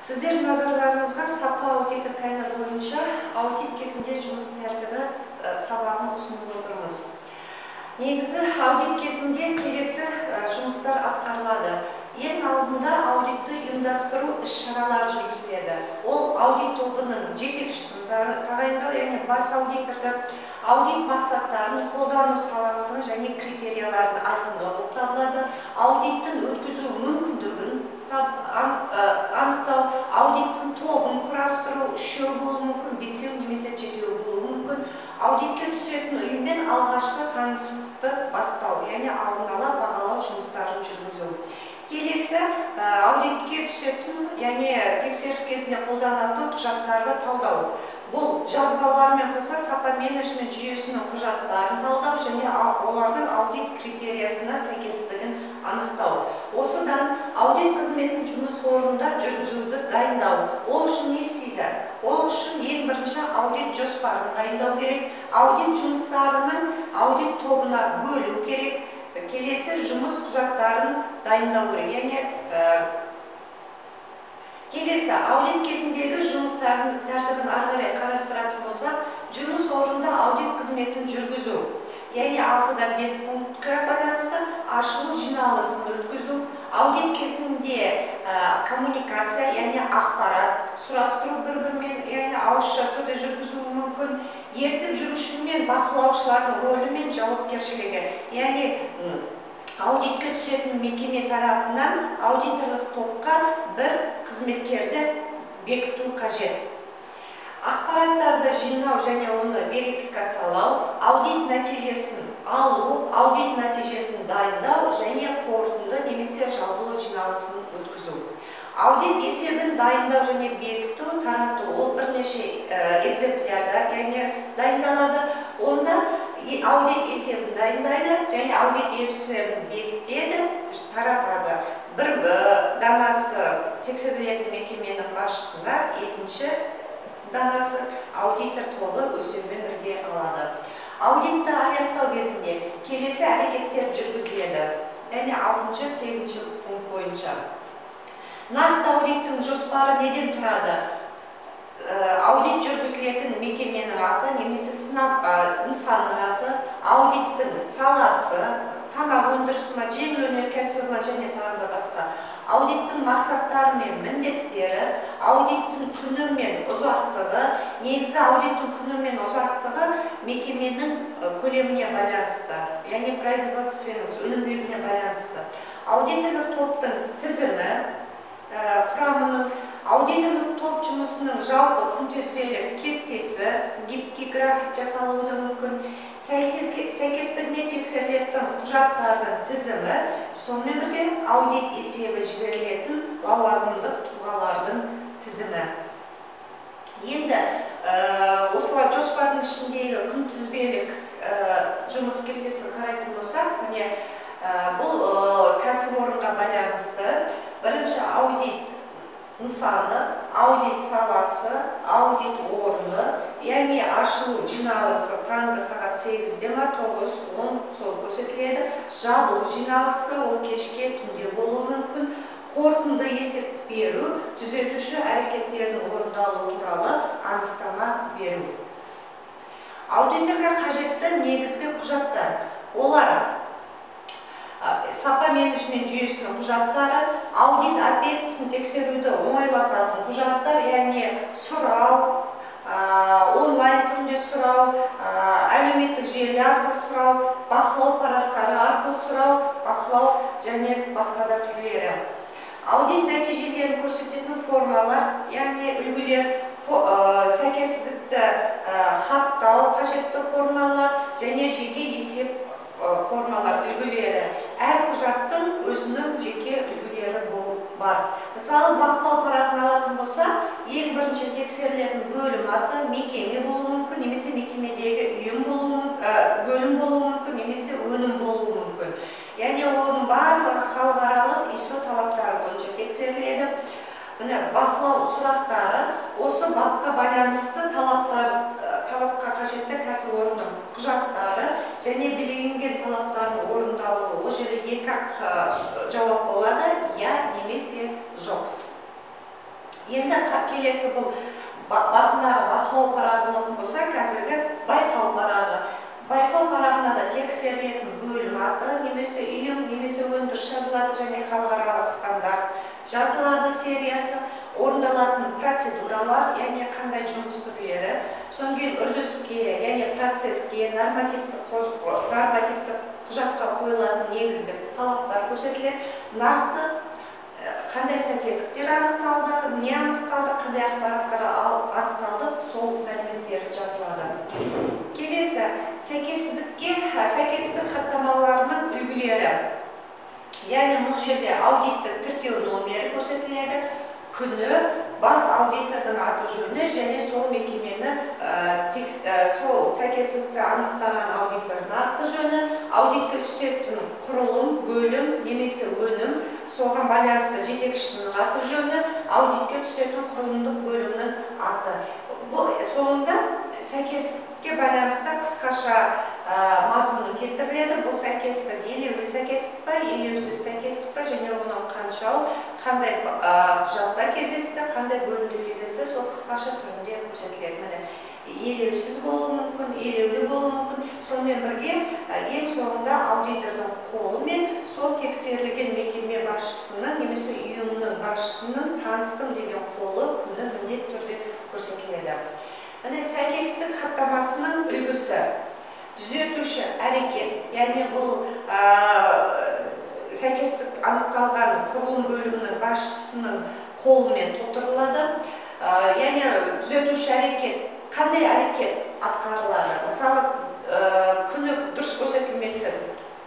Сіздердің назарларыңызға сапа аудиті пәні бойынша аудит кезінде жұмыс тәртібі сабағын ұсынып отырмыз. Негізі аудит кезінде келесі жұмыстар атқарылады. Ең алдында аудитті ұйымдастыру іс-шаралар жүргізіледі. Ол аудит тобының жетекшісін тағайындау, яғни бас аудиторды аудит мақсаттарын, қолдану саласын және критерияларын айқындау болып табылады. Аудиттің өткізу мүмкіндігін анықтау, аудиттің тобын құрастыру, үшеу болуы мүмкін, бесеу немесе жетеу болуы мүмкін. Аудитке түсетін ұйыммен алғашқы таныстықты бастау, яғни алдын ала бағалау жұмыстарын жүргізу. Келесі аудитке түсетін, яғни тексеріс кезінде қолданылатын құжаттарды талдау. Бұл жазбалармен қоса сапа менеджмент жүйесінің құжаттарын талдау және олардың аудит критериясына сәйкестігін анықтау. Осыдан аудит қызметін жұмыс орнында жүргізуді дайындау. Ол үшін не істейді? Ол үшін ең бірінші аудит жоспарын дайындау керек. Аудит жұмыстарының аудит тобына бөлу керек. Келесі жұмыс құжаттарын дайындау керек. Яғни келесі аудит кезіндегі жұмыстардың тәртібін ары қарай қарастыратын болса, жұмыс орнында аудит қызметін жүргізу. Яғни 6-5 пунктқа байланысты ашылу жиналысын өткізу, аудит кезінде коммуникация, яғни ақпарат сұрастыру бір-бірімен, яғни ауызша түрде жүргізу мүмкін, ертіп жүрушімен бақылаушылардың рөлі мен жауапкершілігі. Яғни аудитке түсетін мекеме тарапынан аудиторлық топқа бір қызметкерді бекіту қажет. Ақпараттарды жинау және оны верификациялау, аудит нәтижесін алу, аудит нәтижесін дайындау және қорытынды немесе жабылу жиналысын өткізу. Аудит есебін дайындау және бекіту, тарату, ол бірнеше экземплярда, яғни дайындалады. Онда аудит есебін дайындайды және аудит есебін бекітеді, таратады. Бір данасы тексерілетін мекеменің басшысына, екінші данасы аудитор тобы өздерімен бірге алады. Аудитті аяқтау кезінде келесі әрекеттер жүргізіледі. Яғни 6-8 пункт бойынша. Нақты аудиттің жоспары неден тұрады? Аудит жүргізілетін мекеменің аты, немесе нысанның аты, аудиттің саласы, тамақ өндірісі ме, жеңіл өнеркәсібі ме және тағы да басқа. Аудиттің мақсаттары мен міндеттері, аудиттің күні мен ұзақтығы, негізі аудиттің күні мен ұзақтығы мекеменің көлеміне байланысты, яғни производственность өнімділігіне байланысты. Аудиторлық топтың тізімі, құрамының, аудиторлық топ жұмысының жалпы күнтізбелік кестесі, гибкий график жасалуы мүмкін, сәйкестігіне тексерілетін құжаттардың тізімі, сонымен бірге аудит есебі жіберілетін лауазымдық тұлғалардың тізімі. Енді осылай жоспардың ішіндегі күнтізбелік жұмыс кестесін қарайтын болсақ, бұл кәсіпорынға байланысты бірінші аудит нысаны, аудит саласы, аудит орны, яғни ашылу жиналысы таңғы сағат 8-де ма, 9-10 сол көрсетіледі. Жабылу жиналысы, ол кешке түнде болуы мүмкін. Қорытынды есеп беру, түзетуші әрекеттердің орындалуы туралы анықтама беру. Аудиторға қажетті негізгі құжаттар. Олар сапа менеджмент жүйесінің құжаттары, аудит объектісін тексеруді оңайлататын құжаттар, яғни сұрау, онлайн түрінде сұрау, әлеуметтік желі арқылы сұрау, бақылау парақтары арқылы сұрау, бақылау және басқа да түрлері. Аудит нәтижелерін көрсететін формалар, яғни үлгілер, сәйкессіздікті хаттау, қажетті формалар және жеке есеп формалар, үлгілері. Әр құжаттың өзінің жеке үлгілері бар. Мысалы, бақылау парағын алатын болса, ең бірінші тексерілетін бөлім аты мекеме болуы мүмкін, немесе мекемедегі бөлім болуы мүмкін, немесе өнім болуы мүмкін. Яғни оның барлығы халықаралық ISO талаптары бойынша тексеріледі. Бақылау сұрақтары осы бапқа байланысты талаптар талапқа қажетті кәсіпорынның құжаттары және белгіленген талаптардың орындалуы. Ол жерде екі-ақ жауап болады: я немесе жоқ. Енді келесі бұл басындағы бақылау парағы болатын болса, қазіргі байқау парағы. Байқау парағына да тексерілетін бөлім аты, немесе ұйым, немесе өндіріс жазылады және халықаралық стандарт жазылады сериясы, орындалатын процедуралар, яғни қандай жұмыс түрлері, содан кейін үрдіске, яғни процеске, нормативтік құжатқа қойылатын негізгі талаптар көрсетіледі, нақты қандай сәйкестіктер анықталды, не анықталды, қандай ақпараттар анықталды, сол мәліметтер жазылады. Келесі, сәйкестік хаттамаларының үлгілері. Яғни бұл жерде аудиттік тіркеу номері көрсетіледі, күні, бас аудитордың аты-жөні және сол мекемені, сол сәйкестікті анықтаған аудитордың аты-жөні, аудитке түсетін құрылым, бөлім немесе өнім, соған байланысты жетекшісінің аты-жөні, аудитке түсетін құрылымдық бөлімнің аты. Бұл соңында сәйкестікке байланысты қысқаша мазмұны келтіріледі. Бұл сәйкестік елеулі сәйкестік па, елеусіз сәйкестік па, және оның қаншауы, қандай құжатта кездесті, қандай бөлімде кездесті, сол қысқаша түрінде көрсетіледі. Елеусіз болуы мүмкін, елеулі болуы мүмкін. Сонымен бірге ең соңында аудитордың қолы мен сол тексерілген мекеме басшысының немесе ұйымның басшысының таныстым деген қолы, күні міндетті түрде көрсетіледі. Сәйкестік хаттамасының үлгісі: түзетуші әрекет, яғни бұл сәйкестік анықталған құрылым бөлімінің басшысының қолымен толтырылады. Яғни түзетуші әрекет, қандай әрекет атқарылады? Мысалы, күні дұрыс көрсетілмесі,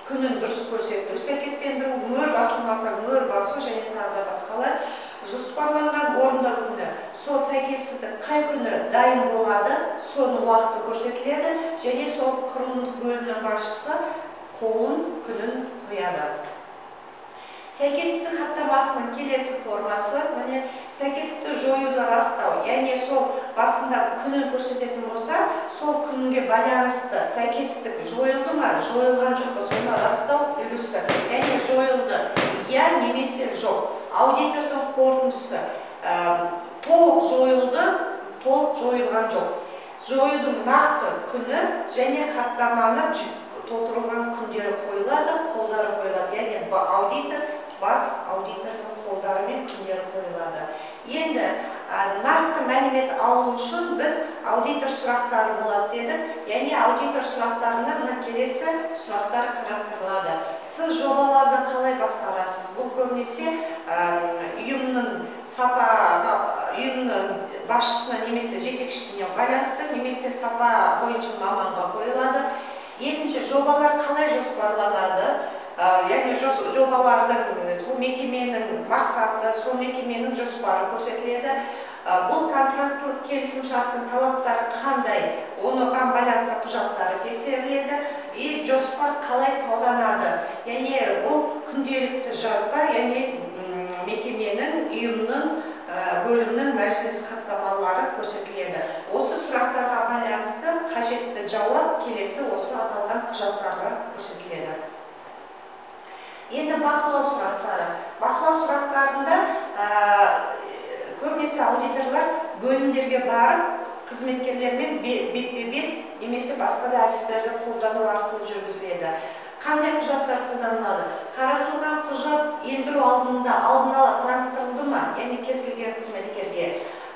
күнін дұрыс көрсету, сәйкестендіру, мөр басылмаса мөр басу және тағы басқалар. Жоспарланған орындау күні, сол сәйкессіздік қай күні дайын болады, соның уақыты көрсетіледі және сол құрылымдық бөлімнің басшысы қолын, күнін қояды. Сәйкестік хаттамасының келесі формасы, сәйкестікті жоюды растау, яғни сол басында күнін көрсететін болса, сол күнге байланысты сәйкестік жойылды ма, жойылған жоқ па, соны растау үлгісі, яғни жойылды, я немесе жоқ. Аудитордың қорытындысы: толық жойылды, толық жойылған жоқ. Жоюдың нақты күні және хаттаманы толтырылған күндері қойылады, қолдары қойылады. Яғни аудитор, бас аудитордың қолдары мен күндері қойылады. Енді нақты мәлімет алу үшін біз аудитор сұрақтары болады дедік. Яғни аудитор сұрақтарында мына келесі сұрақтар қарастырылады. Сіз жобаларды қалай басқарасыз? Бұл көбінесе ұйымның басшысына немесе жетекшісіне байланысты, немесе сапа бойынша маманға қойылады. Екінші, жобалар қалай жоспарланады? Яғни жобалардың, сол мекеменің мақсаты, сол мекеменің жоспары көрсетіледі. Бұл контрактылық келісім шарттың талаптары қандай, оған байланысты құжаттары тексеріледі. И жоспар қалай талданады? Яғни бұл күнделікті жазба, яғни мекеменің, ұйымның, бөлімнің мәжіліс хаттамалары көрсетіледі. Осы сұрақтарға байланысты қажетті жауап келесі осы аталған құжаттарға көрсетіледі. Енді бақылау сұрақтары. Бақылау сұрақтарында көбінесе аудиторлар бөлімдерге барып, қызметкерлермен бетпе-бет немесе басқа да әдістерді қолдану арқылы жүргізіледі. Қандай құжаттар қолданылады? Қарастырылған құжат ендіру алдын ала таныстырылды ма? Яғни кез келген қызметкерге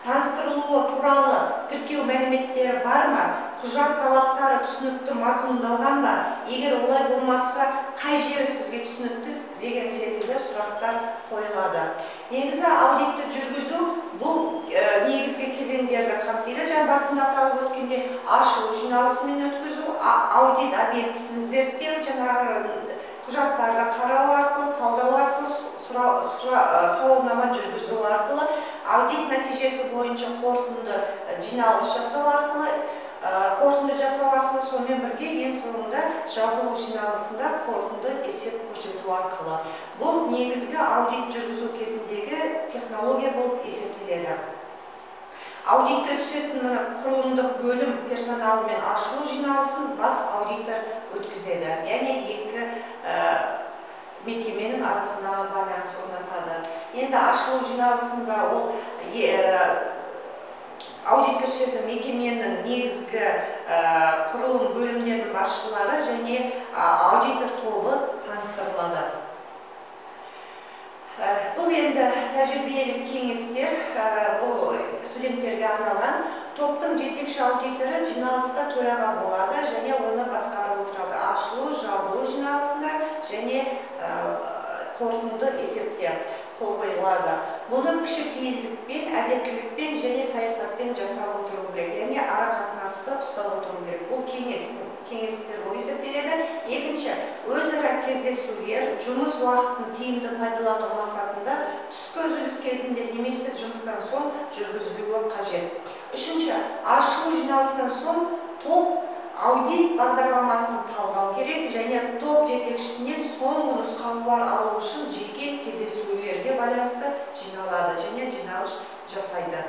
таныстырылуы туралы тіркеу мәліметтері бар ма? Құжат талаптары түсінікті мазмұндалған ба? Егер олай болмаса, қай жері сізге түсінікті деген секілді сұрақтар қойылады. Негізі аудитті жүргізу бұл негізгі кезеңдерді қамтиды. Жаңа басында аталып өткенде ашылу жиналысымен өткізу, аудит объектісін зерттеу, жаңағы құжаттарды қарау арқылы, талдау арқылы, сауалнама жүргізу арқылы, аудит нәтижесі бойынша қорытынды жиналыс жасау арқылы, сонымен бірге ең соңында жабылу жиналысында қорытынды есеп көрсету арқылы. Бұл негізгі аудит жүргізу кезіндегі технология болып есептеледі. Аудитті түсетін құрылымдық бөлім персоналымен ашылу жиналысын бас аудитор өткізеді. Яғни екі мекеменің арасындағы байланыс орнатады. Енді ашылу жиналысында ол аудитке түсетін мекеменің негізгі құрылым бөлімдерінің басшылары және аудитор тобы таныстырылады. Бұл енді тәжірибелік кеңестер, бұл студенттерге арналған. Топтың жетекші аудиторы жиналыста төраға болады және оны басқарып отырады. Ашылу, жабылу жиналысында және қорытынды есепте қол қойылады. Мұны кішіпейілдікпен, әдептілікпен және саясатпен жасап отыру керек. Яғни ара қатынасты ұстап отыру керек. Бұл кеңестер болып есептеледі. Екінші, өзара кездесулер, жұмыс уақытын тиімді пайдалану мақсатында түскі үзіліс кезінде немесе жұмыстан соң жүргізілуі қажет. Үшінші, ашылу жиналысынан соң топ аудит бағдарламасын талдау керек және топ жетекшісінен соңғы нұсқаулар алу үшін жеке кездесулерге байланысты жиналады және жиналыс жасайды.